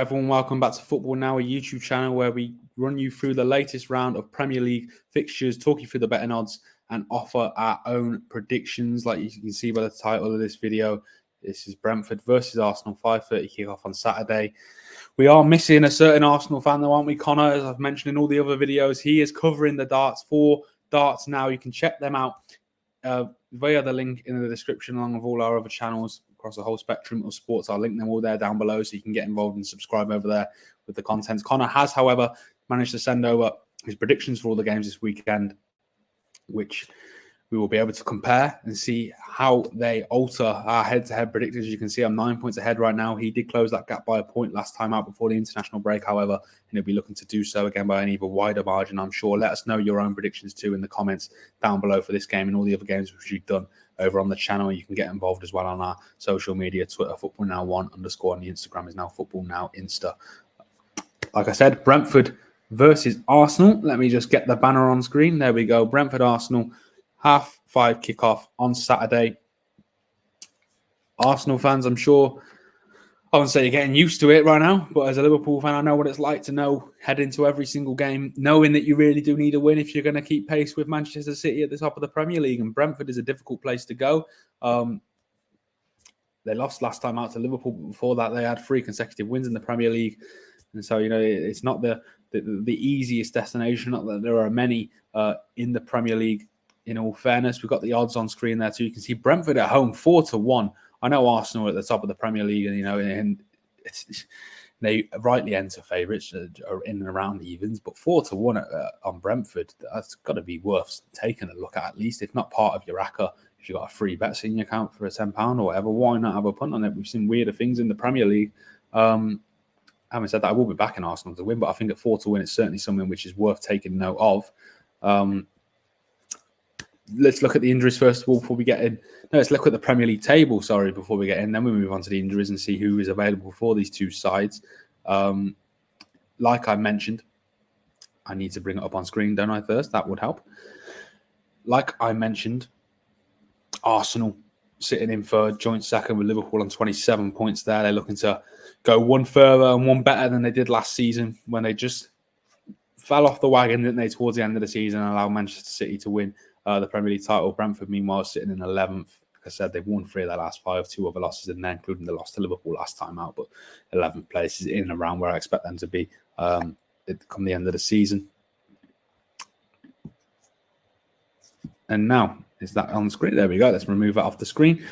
Everyone, welcome back to Football Now, a YouTube channel where we run you through the latest round of Premier League fixtures, talk you through the betting odds, and offer our own predictions. Like you can see by the title of this video, this is Brentford versus Arsenal, 5:30 kickoff on Saturday. We are missing a certain Arsenal fan, though, aren't we, Connor? As I've mentioned in all the other videos, he is covering the darts for Darts Now. You can check them out via the link in the description, along with all our other channels across the whole spectrum of sports. I'll link them all there down below so you can get involved and subscribe over there with the contents. Connor has, however, managed to send over his predictions for all the games this weekend, which we will be able to compare and see how they alter our head-to-head predictors. You can see I'm 9 points ahead right now. He did close that gap by a point last time out before the international break, however, and he'll be looking to do so again by an even wider margin, I'm sure. Let us know your own predictions too in the comments down below for this game and all the other games which you've done over on the channel. You can get involved as well on our social media, Twitter, FootballNow1_ and the Instagram is now FootballNowInsta. Like I said, Brentford versus Arsenal. Let me just get the banner on screen. There we go. Brentford, Arsenal. 5:30 kickoff on Saturday. Arsenal fans, I'm sure, I wouldn't say you're getting used to it right now, but as a Liverpool fan, I know what it's like to head into every single game, knowing that you really do need a win if you're going to keep pace with Manchester City at the top of the Premier League. And Brentford is a difficult place to go. They lost last time out to Liverpool. Before that, they had 3 consecutive wins in the Premier League. And so, it's not the easiest destination. Not that there are many in the Premier League. In all fairness, we've got the odds on screen there too. You can see Brentford at home 4-1. I know Arsenal are at the top of the Premier League, and they rightly enter favourites are in and around evens, but 4-1 on Brentford, that's got to be worth taking a look at least, if not part of your ACCA. If you've got a free bet in your account for a £10 or whatever, why not have a punt on it? We've seen weirder things in the Premier League. Having said that, I will be backing Arsenal to win, but I think at 4-1, it's certainly something which is worth taking note of. Let's look at the injuries first of all before we get in. No, let's look at the Premier League table, before we get in. Then we move on to the injuries and see who is available for these two sides. Like I mentioned, I need to bring it up on screen, don't I, first? That would help. Like I mentioned, Arsenal sitting in third, joint second with Liverpool on 27 points there. They're looking to go one further and one better than they did last season when they just fell off the wagon, didn't they, towards the end of the season and allowed Manchester City to win the Premier League title. Brentford, meanwhile, sitting in 11th. Like I said, they've won 3 of their last 5, 2 other losses in there, including the loss to Liverpool last time out. But 11th place is in and around where I expect them to be come the end of the season. And now, is that on the screen? There we go. Let's remove that off the screen.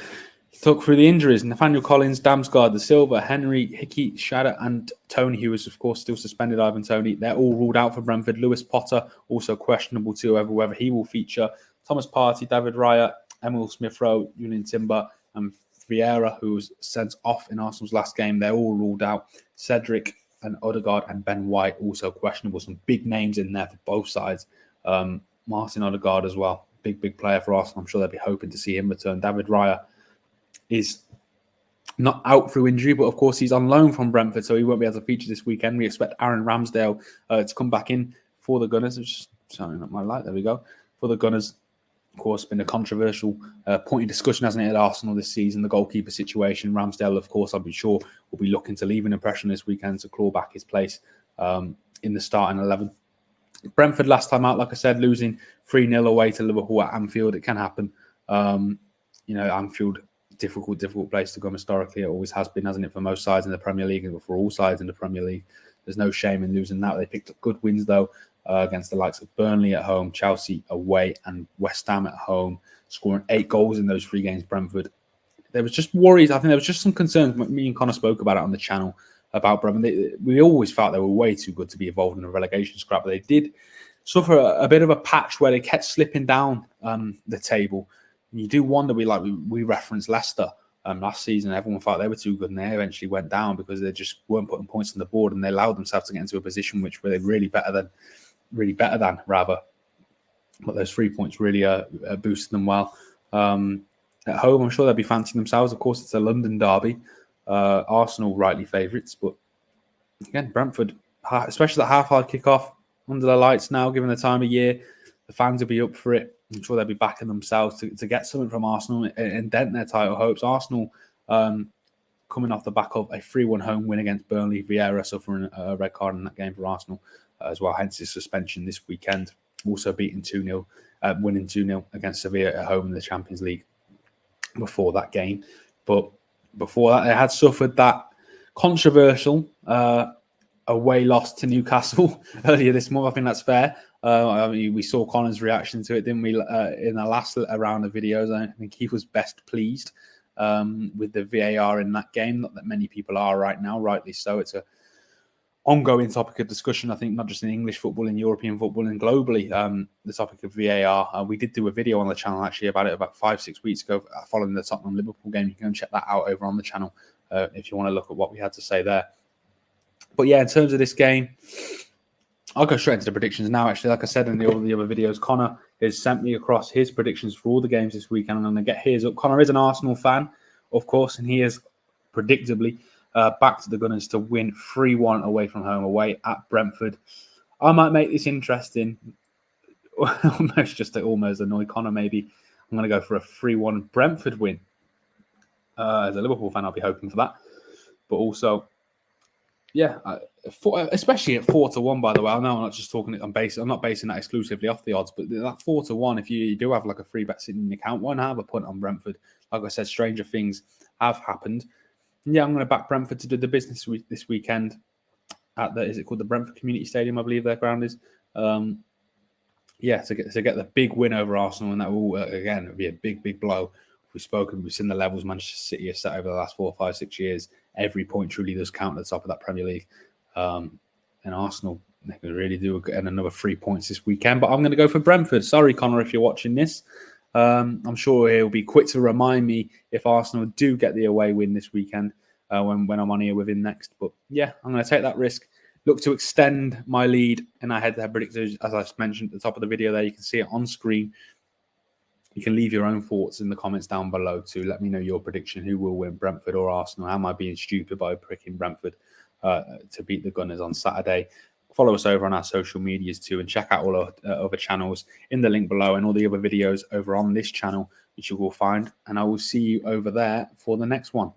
Talk through the injuries. Nathaniel Collins, Damsgaard, De Silva, Henry, Hickey, Shada, and Tony, who is, of course, still suspended. Ivan Tony. They're all ruled out for Brentford. Lewis Potter, also questionable too, over whether he will feature. Thomas Partey, David Raya, Emil Smith-Rowe, Julian Timber, and Vieira, who was sent off in Arsenal's last game. They're all ruled out. Cedric and Odegaard and Ben White, also questionable. Some big names in there for both sides. Martin Odegaard as well. Big player for Arsenal. I'm sure they'll be hoping to see him return. David Raya is not out through injury, but of course he's on loan from Brentford, so he won't be able to feature this weekend. We expect Aaron Ramsdale to come back in for the Gunners. It's just sounding up my light. There we go. For the Gunners, of course, been a controversial point of discussion, hasn't it, at Arsenal this season, the goalkeeper situation. Ramsdale, of course, I'll be sure, will be looking to leave an impression this weekend to claw back his place in the starting 11. Brentford last time out, like I said, losing 3-0 away to Liverpool at Anfield. It can happen. Anfield, difficult place to go historically. It always has been, hasn't it, for most sides in the Premier League and for all sides in the Premier League. There's no shame in losing that. They picked up good wins, though, against the likes of Burnley at home, Chelsea away, and West Ham at home, scoring 8 goals in those 3 games, Brentford. There was just worries. I think there was just some concerns. Me and Connor spoke about it on the channel about Brentford. We always felt they were way too good to be involved in a relegation scrap, but they did suffer a bit of a patch where they kept slipping down the table. And you do wonder, we referenced Leicester last season. Everyone thought they were too good, and they eventually went down because they just weren't putting points on the board, and they allowed themselves to get into a position which were really better than. But those 3 points really boosted them well. At home, I'm sure they'll be fancying themselves. Of course, it's a London derby. Arsenal rightly favourites, but again, Brentford, especially the half-hard kickoff under the lights now, given the time of year, the fans will be up for it. I'm sure they'll be backing themselves to get something from Arsenal and dent their title hopes. Arsenal coming off the back of a 3-1 home win against Burnley. Vieira suffering a red card in that game for Arsenal as well, hence his suspension this weekend. Also beating 2-0, winning 2-0 against Sevilla at home in the Champions League before that game. But before that, they had suffered that controversial away loss to Newcastle earlier this month. I think that's fair. I mean, we saw Connor's reaction to it, didn't we? In the last round of videos, I think he was best pleased with the VAR in that game. Not that many people are right now, rightly so. It's a ongoing topic of discussion, I think, not just in English football, in European football, and globally. The topic of VAR. We did do a video on the channel actually about it about 5-6 weeks ago, following the Tottenham Liverpool game. You can go and check that out over on the channel if you want to look at what we had to say there. But yeah, in terms of this game, I'll go straight into the predictions now. Actually, like I said in the other videos, Connor has sent me across his predictions for all the games this weekend. I'm going to get his up. Connor is an Arsenal fan, of course, and he is predictably backed the Gunners to win 3-1 away from home, away at Brentford. I might make this interesting, almost just to almost annoy Connor. Maybe I'm going to go for a 3-1 Brentford win. As a Liverpool fan, I'll be hoping for that, but also, yeah, especially at 4-1. By the way, I know I'm not just talking. I'm not basing that exclusively off the odds, but that 4-1. If you do have like a free bet sitting in your account, why not have a punt on Brentford? Like I said, stranger things have happened. And yeah, I'm going to back Brentford to do the business this weekend at is it called the Brentford Community Stadium? I believe their ground is. Yeah, to get the big win over Arsenal, and that will again be a big blow. We've seen the levels Manchester City have set over the last 4, 5, 6 years. Every point truly does count at the top of that Premier League. And Arsenal, they can really do another 3 points this weekend. But I'm going to go for Brentford. Sorry, Connor, if you're watching this. I'm sure he'll be quick to remind me if Arsenal do get the away win this weekend when I'm on here with him next. But yeah, I'm going to take that risk. Look to extend my lead in our head-to-head predictors. As I mentioned at the top of the video there, you can see it on screen. You can leave your own thoughts in the comments down below to let me know your prediction. Who will win, Brentford or Arsenal? Am I being stupid by picking Brentford to beat the Gunners on Saturday? Follow us over on our social medias too, and check out all our other channels in the link below and all the other videos over on this channel, which you will find. And I will see you over there for the next one.